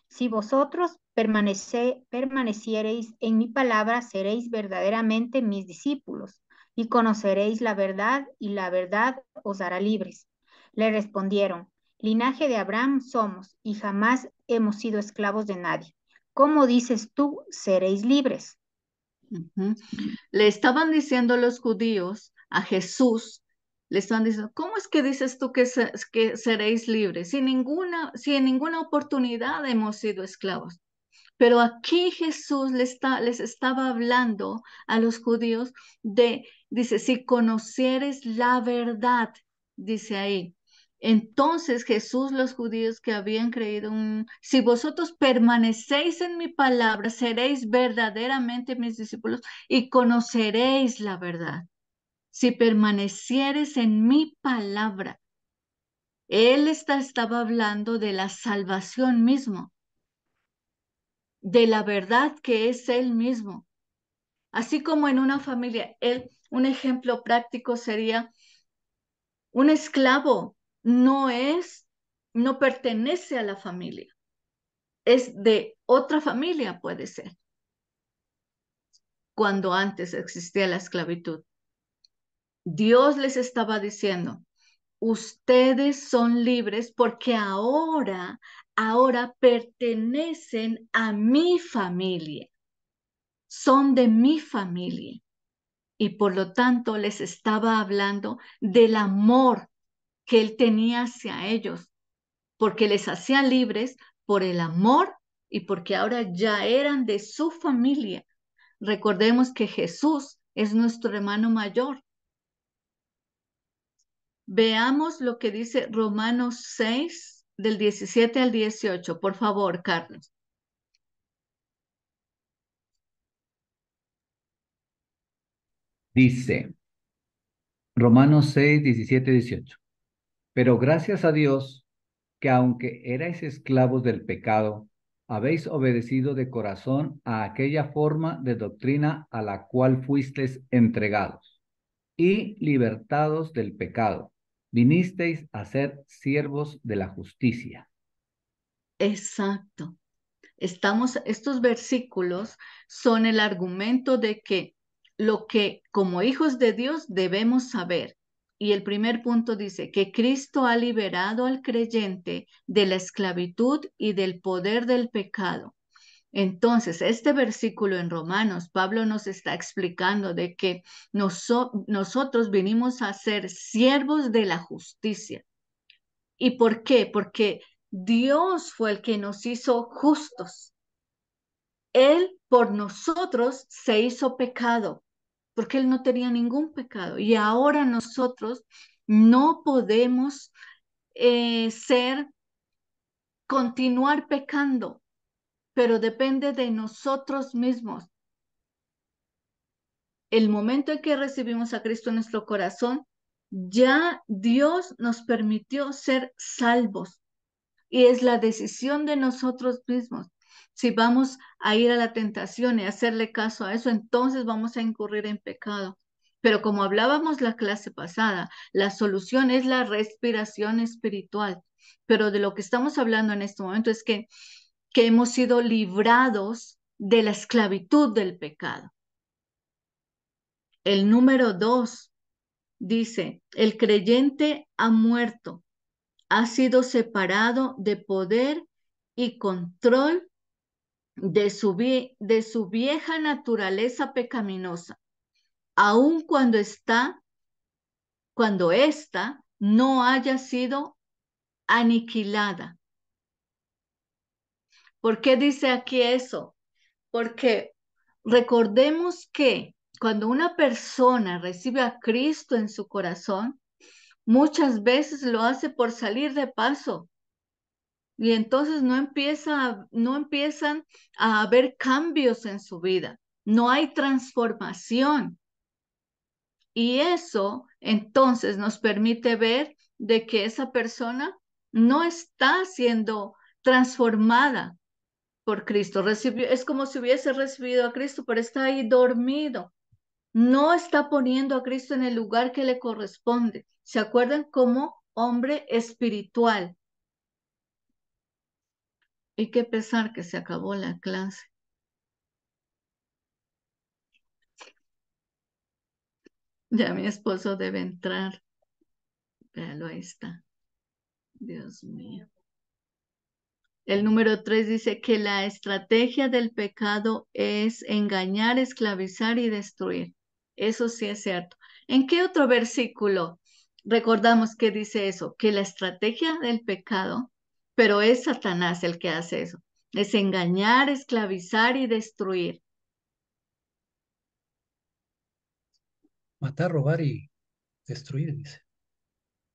si vosotros permaneciereis en mi palabra, seréis verdaderamente mis discípulos y conoceréis la verdad y la verdad os hará libres. Le respondieron, linaje de Abraham somos y jamás hemos sido esclavos de nadie. ¿Cómo dices tú, seréis libres? Le estaban diciendo los judíos a Jesús, le estaban diciendo, ¿cómo es que dices tú que seréis libres? Si en ninguna oportunidad hemos sido esclavos. Pero aquí Jesús les estaba hablando a los judíos dice, si conocieres la verdad, dice ahí. Entonces Jesús, los judíos que habían creído, si vosotros permanecéis en mi palabra, seréis verdaderamente mis discípulos y conoceréis la verdad. Si permanecieres en mi palabra, Él estaba hablando de la salvación mismo, de la verdad que es Él mismo. Así como en una familia, un ejemplo práctico sería un esclavo no pertenece a la familia, es de otra familia, puede ser, cuando antes existía la esclavitud. Dios les estaba diciendo, ustedes son libres porque ahora pertenecen a mi familia, son de mi familia. Y por lo tanto les estaba hablando del amor que él tenía hacia ellos, porque les hacía libres por el amor y porque ahora ya eran de su familia. Recordemos que Jesús es nuestro hermano mayor. Veamos lo que dice Romanos 6, del 17 al 18. Por favor, Carlos. Dice Romanos 6, 17, 18. Pero gracias a Dios que aunque erais esclavos del pecado, habéis obedecido de corazón a aquella forma de doctrina a la cual fuisteis entregados, y libertados del pecado, vinisteis a ser siervos de la justicia. Exacto. Estos versículos son el argumento de que lo que como hijos de Dios debemos saber. Y el primer punto dice que Cristo ha liberado al creyente de la esclavitud y del poder del pecado. Entonces, este versículo en Romanos, Pablo nos está explicando de que nosotros vinimos a ser siervos de la justicia. ¿Y por qué? Porque Dios fue el que nos hizo justos. Él por nosotros se hizo pecado, porque Él no tenía ningún pecado. Y ahora nosotros no podemos continuar pecando, pero depende de nosotros mismos. El momento en que recibimos a Cristo en nuestro corazón, ya Dios nos permitió ser salvos. Y es la decisión de nosotros mismos. Si vamos a ir a la tentación y hacerle caso a eso, entonces vamos a incurrir en pecado. Pero como hablábamos la clase pasada, la solución es la respiración espiritual. Pero de lo que estamos hablando en este momento es que hemos sido librados de la esclavitud del pecado. El número 2 dice, el creyente ha muerto ha sido separado de poder y control de su vieja naturaleza pecaminosa, aun cuando ésta no haya sido aniquilada. ¿Por qué dice aquí eso? Porque recordemos que cuando una persona recibe a Cristo en su corazón, muchas veces lo hace por salir de paso. Y entonces no empiezan a haber cambios en su vida. No hay transformación. Y eso entonces nos permite ver de que esa persona no está siendo transformada por Cristo. Es como si hubiese recibido a Cristo, pero está ahí dormido. No está poniendo a Cristo en el lugar que le corresponde. ¿Se acuerdan? Como hombre espiritual. Y qué pesar que se acabó la clase. Ya mi esposo debe entrar. Véalo, ahí está. Dios mío. El número 3 dice que la estrategia del pecado es engañar, esclavizar y destruir. Eso sí es cierto. ¿En qué otro versículo recordamos que dice eso? Que la estrategia del pecado, pero es Satanás el que hace eso, es engañar, esclavizar y destruir. Matar, robar y destruir, dice.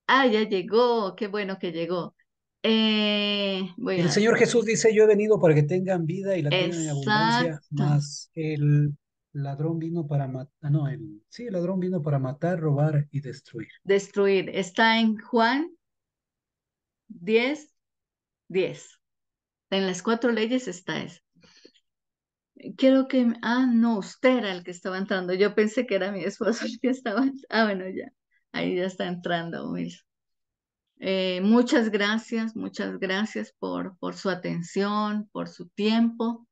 Ah, ya llegó, qué bueno que llegó. Voy El a... Señor Jesús dice, yo he venido para que tengan vida y la tengan en abundancia, Exacto. mas el ladrón vino para matar, no, sí, el ladrón vino para matar, robar y destruir. Destruir. Está en Juan 10, 10. En las 4 leyes está eso. Quiero que... no, usted era el que estaba entrando. Yo pensé que era mi esposo el que estaba... bueno, ya. Ahí ya está entrando, Wilson. Muchas gracias por su atención, por su tiempo.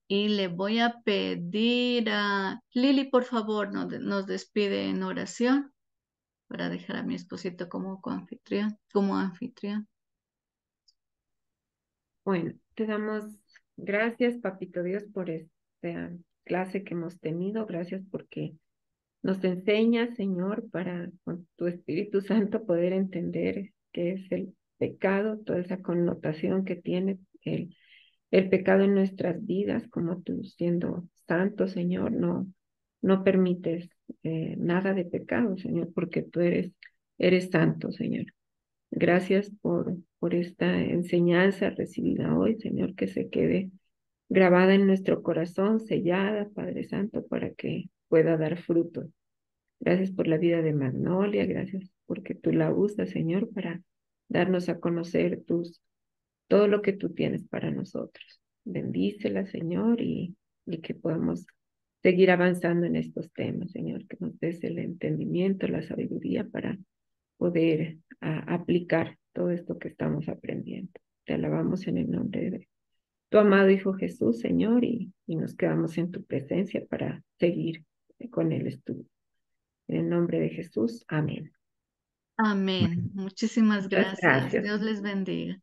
Y le voy a pedir a Lili, por favor, nos despide en oración para dejar a mi esposito como anfitrión. Bueno, te damos gracias, Papito Dios, por esta clase que hemos tenido. Gracias porque nos enseñas, Señor, para con tu Espíritu Santo poder entender qué es el pecado, toda esa connotación que tiene el pecado en nuestras vidas, como tú siendo santo, Señor, no permites nada de pecado, Señor, porque tú eres santo, Señor. Gracias por esta enseñanza recibida hoy, Señor, que se quede grabada en nuestro corazón, sellada, Padre Santo, para que pueda dar fruto. Gracias por la vida de Magnolia, gracias porque tú la usas, Señor, para darnos a conocer todo lo que tú tienes para nosotros. Bendícela, Señor, y que podamos seguir avanzando en estos temas, Señor, que nos des el entendimiento, la sabiduría para poder aplicar todo esto que estamos aprendiendo. Te alabamos en el nombre de tu amado Hijo Jesús, Señor, y nos quedamos en tu presencia para seguir con el estudio. En el nombre de Jesús, amén. Amén. Muchísimas Muchas gracias. gracias. Dios les bendiga.